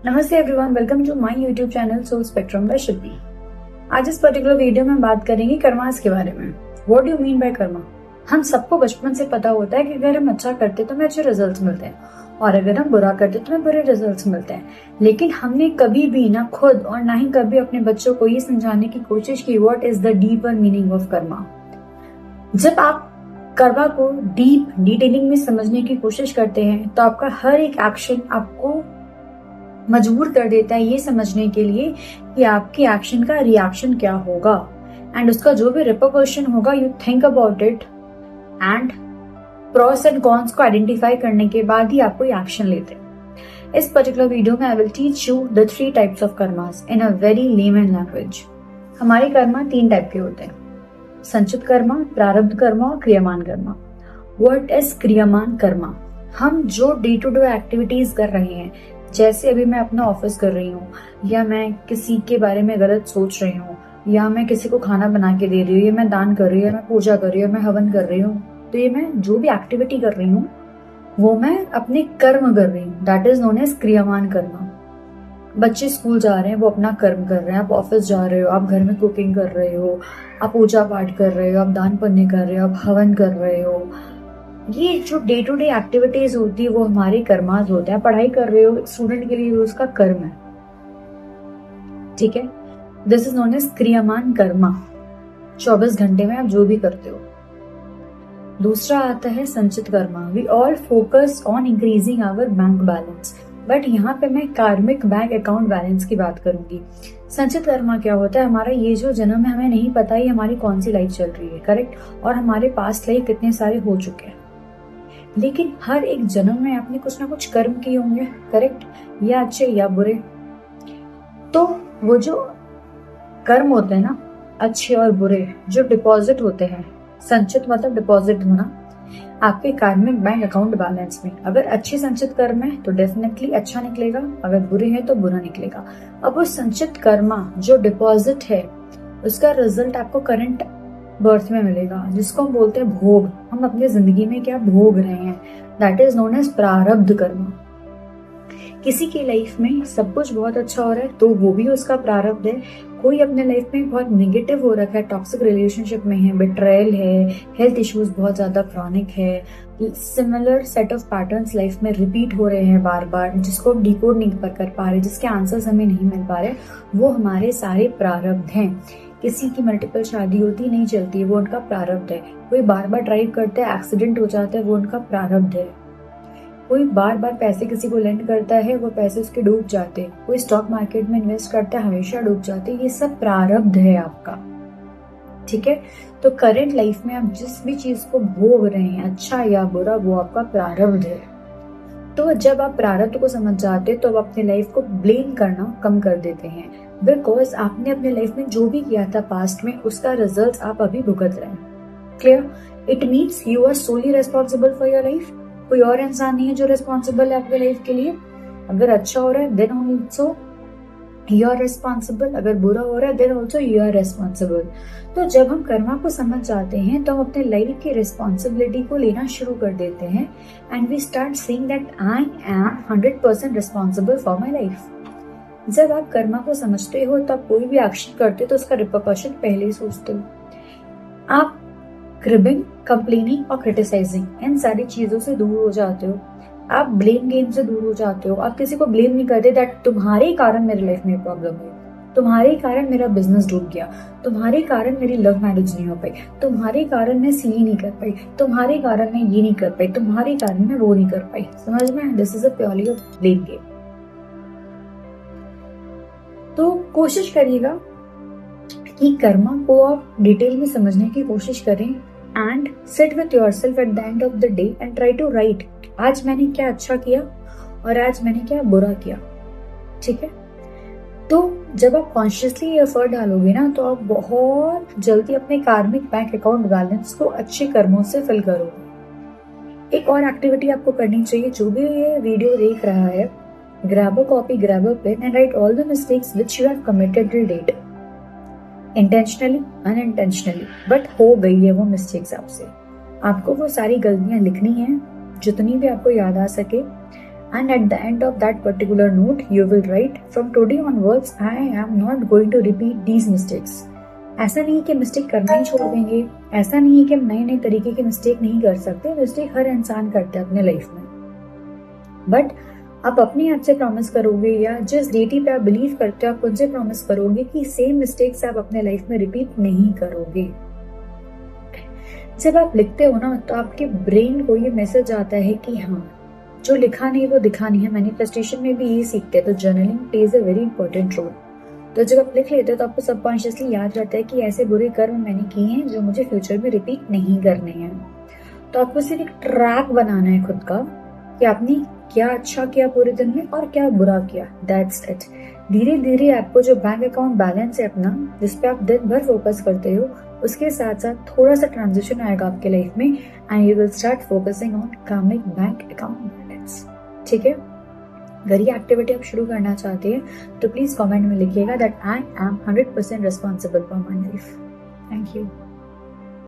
नमस्ते everyone, welcome to my YouTube channel soul spectrum by Shilpi. आज इस पर्टिकुलर वीडियो में बात करेंगे कर्मास के बारे में। What do you mean by Karma? हम सबको बचपन से पता होता है कि अगर हम अच्छा करते तो हमें अच्छे रिजल्ट्स मिलते हैं और अगर हम बुरा करते तो हमें बुरे रिजल्ट्स मिलते हैं। लेकिन हमने कभी भी ना खुद और ना ही कभी अपने बच्चों को ये समझाने की कोशिश की what is the deeper meaning of Karma. जब आप कर्मा को डीप डिटेलिंग में समझने की कोशिश करते हैं तो आपका हर एक एक्शन आपको मजबूर कर देता है ये समझने के लिए कि आपके एक्शन का रिएक्शन क्या होगा एंड उसका जो भी रिपरकशन होगा you think about it and pros and cons को आइडेंटिफाई करने के बाद ही आप कोई एक्शन लेते हैं। इस पर्टिकुलर वीडियो में I will teach you the 3 types of karmas in a very layman language. हमारे कर्मा 3 टाइप के होते हैं, संचित कर्मा, प्रारब्ध कर्मा और क्रियामान karma. What is kriyaman karma? हम जो डे टू डे एक्टिविटीज कर रहे हैं, जैसे अभी मैं अपना ऑफिस कर रही हूँ या मैं किसी के बारे में गलत सोच रही हूँ या मैं किसी को खाना बना के दे रही हूँ या मैं दान कर रही हूँ या मैं पूजा कर रही हूँ, मैं हवन कर रही हूँ, तो ये मैं जो भी एक्टिविटी कर रही हूँ वो मैं अपने कर्म कर रही हूँ। That is known as kriyaman karma. बच्चे स्कूल जा रहे हैं, वो अपना कर्म कर रहे हैं। आप ऑफिस जा रहे हो, आप घर में कुकिंग कर रहे हो, आप पूजा पाठ कर रहे हो, आप दान पुण्य कर रहे हो, आप हवन कर रहे हो। ये जो डे टू डे एक्टिविटीज होती है वो हमारे कर्मास होते हैं। पढ़ाई कर रहे हो, स्टूडेंट के लिए उसका कर्म है, ठीक है। This is known as kriyaman karma. 24 घंटे में आप जो भी करते हो। दूसरा आता है संचित कर्मा। We all focus on increasing our bank balance, but यहाँ पे मैं कार्मिक बैंक अकाउंट बैलेंस की बात करूंगी। संचित कर्मा क्या होता है? हमारा ये जो जन्म है हमें नहीं पता ही हमारी कौन सी लाइफ चल रही है, करेक्ट, और हमारे पास्ट लाइफ कितने सारे हो चुके हैं। लेकिन हर एक जन्म में आपने कुछ ना कुछ कर्म किए होंगे, करेक्ट, या अच्छे या बुरे। तो वो जो कर्म होते हैं ना, अच्छे और बुरे, जो डिपॉजिट होते हैं, संचित मतलब डिपॉजिट होना आपके कार्मिक बैंक अकाउंट बैलेंस में। अगर अच्छे संचित कर्म है तो डेफिनेटली अच्छा निकलेगा, अगर बुरे हैं तो बुरा निकलेगा। अब वो संचित कर्मा जो डिपॉजिट है उसका रिजल्ट आपको करंट बर्थ में मिलेगा, जिसको हम बोलते हैं भोग। हम अपनी जिंदगी में क्या भोग रहे हैं, दैट इज नोन एज प्रारब्ध कर्मा। किसी की लाइफ में सब कुछ बहुत अच्छा हो रहा है तो वो भी उसका प्रारब्ध है। कोई अपने लाइफ में बहुत नेगेटिव हो रखा है, टॉक्सिक रिलेशनशिप में है, बिट्रायल है, हेल्थ इश्यूज बहुत ज्यादा क्रॉनिक है, similar set of patterns life में रिपीट हो रहे हैं बार बार, जिसको हम डिकोड नहीं कर पा रहे, जिसके आंसर्स हमें नहीं मिल पा रहे, वो हमारे सारे प्रारब्ध हैं। किसी की मल्टीपल शादी होती नहीं चलती, वो उनका प्रारब्ध है। कोई बार बार ड्राइव करता है, एक्सीडेंट हो जाता है, वो उनका प्रारब्ध है। कोई बार बार पैसे किसी को लेंड करता है, वो पैसे उसके डूब जाते। कोई स्टॉक मार्केट में इन्वेस्ट करता है, हमेशा डूब जाते। ये सब प्रारब्ध है आपका, ठीक है। तो करंट लाइफ में आप जिस भी चीज को भोग रहे हैं, अच्छा या बुरा, वो आपका प्रारब्ध है। तो जब आप प्रारब्ध को समझ जाते तो आप अपने लाइफ को ब्लेम करना कम कर देते हैं, बिकॉज आपने अपने लाइफ में जो भी किया था पास्ट में उसका रिजल्ट आप अभी भुगत रहे हैं। Clear? It means you are solely responsible for your life. कोई और इंसान नहीं है जो रिस्पॉन्सिबल है आपके लाइफ के लिए। अगर अच्छा हो रहा है then also you are responsible, अगर बुरा हो रहा है then also you are responsible. तो जब हम कर्मा को समझ जाते हैं तो हम अपने लाइफ की रिस्पॉन्सिबिलिटी को लेना शुरू कर देते हैं and we start seeing that I am 100% responsible for my life. जब आप कर्मा को समझते हो तो आप कोई भी एक्शन करते हो तो उसका रिपरकशन पहले ही सोचते हो। आप क्रिबिंग, कंप्लेनिंग और क्रिटिसाइजिंग इन सारी चीजों से दूर हो जाते हो। आप ब्लेम गेम से दूर हो जाते हो। आप किसी को ब्लेम नहीं करते दैट तुम्हारे कारण मेरी लाइफ में प्रॉब्लम हुई, तुम्हारे कारण मेरा बिजनेस डूब गया, तुम्हारे कारण मेरी लव मैरिज नहीं हो पाई, तुम्हारे कारण मैं सीए नहीं कर पाई, तुम्हारे कारण मैं ये नहीं कर पाई, तुम्हारे कारण मैं वो नहीं कर पाई। समझ में? This is a purely a blame game. तो कोशिश करिएगा कि कर्मा को आप डिटेल में समझने की कोशिश करें and sit with yourself at the end of the day and try to write आज मैंने क्या अच्छा किया और आज मैंने क्या बुरा किया, ठीक है। तो जब आप कॉन्शियसली एफर्ट डालोगे ना तो आप बहुत जल्दी अपने कार्मिक बैंक अकाउंट बैलेंस को अच्छे कर्मों से फिल करोगे। एक और एक्टिविटी आपको करनी चाहिए, जो भी ये वीडियो देख रहा है, grab a copy, grab a pen and write all the mistakes which you have committed till date, intentionally, unintentionally, but हो गई है वो मिस्टेक्स आपसे। आपको वो सारी गलतियां लिखनी है जितनी भी आपको याद आ सके and at the end of that particular note you will write, from today onwards I am not going to repeat these mistakes. ऐसा नहीं है कि मिस्टेक करना ही छोड़ देंगे, ऐसा नहीं है कि हम नए नए तरीके के मिस्टेक नहीं कर सकते, मिस्टेक हर इंसान करता है अपने लाइफ में, बट आप अपने आप से प्रॉमिस करोगे या जिस डेटी पे आप बिलीव करते हो आप उनसे प्रॉमिस करोगे कि सेम मिस्टेक्स आप अपने लाइफ में रिपीट नहीं करोगे। जब आप लिखते हो ना तो आपके ब्रेन को ये मैसेज आता है कि हाँ जो लिखा नहीं वो दिखा नहीं है। मैनिफेस्टेशन में भी ये सीखते हैं, तो journaling plays a very important role. तो जब आप लिख लेते हो तो आपको सबकॉन्शियसली याद रहता है कि ऐसे बुरे कर्म मैंने किए हैं जो मुझे फ्यूचर में रिपीट नहीं करने हैं। तो आपको सिर्फ एक ट्रैक बनाना है खुद का कि आपने क्या अच्छा किया पूरे दिन में और क्या बुरा किया, दैट्स इट। धीरे धीरे आपको जो बैंक अकाउंट बैलेंस है अपना, जिसपे आप दिन भर फोकस करते हो, उसके साथ साथ थोड़ा सा ट्रांजिशन आएगा आपके लाइफ में and you will start focusing on coming bank account balance. ठीक है, अगर ये एक्टिविटी आप शुरू करना चाहते हैं तो प्लीज कमेंट में लिखिएगा that I am 100% responsible for my life. Thank you.